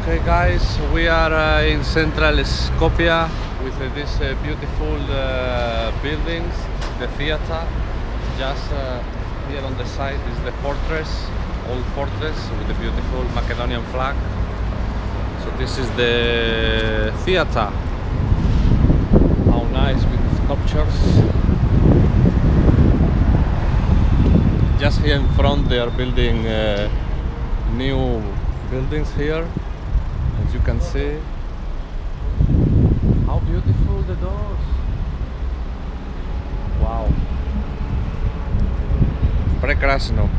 Okay guys, we are in central Skopje with these beautiful buildings, the theater. Just here on the side is the fortress, old fortress with the beautiful Macedonian flag. So this is the theater. How nice with the sculptures. Just here in front they are building new buildings here. As you can see, how beautiful the doors. Wow. Прекрасно.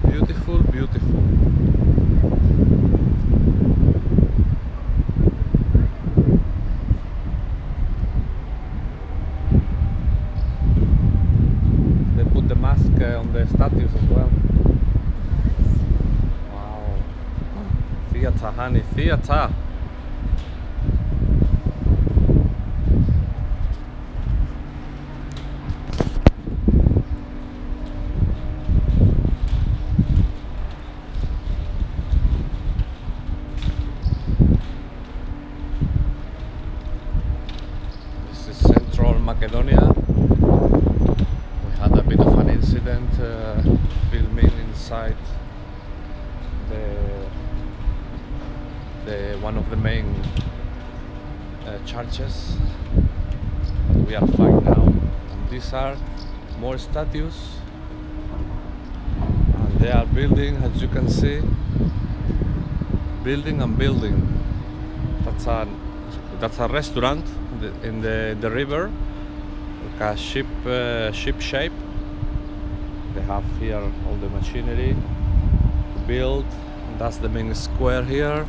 Beautiful, beautiful. The mask on the statues as well. Wow. Theater, honey, theater. This is Central Macedonia. Had a bit of an incident filming inside the one of the main churches, but we are fine now. And these are more statues, and they are building, as you can see, building and building. That's a restaurant in the river. A ship shape. They have here all the machinery to build. And that's the main square here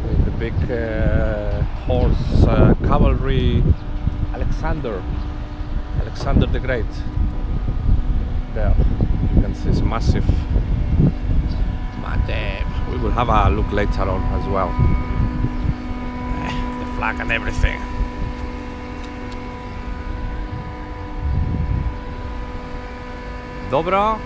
with the big horse cavalry. Alexander the Great. There you can see it's massive. We will have a look later on as well. Flag and everything. Dobro.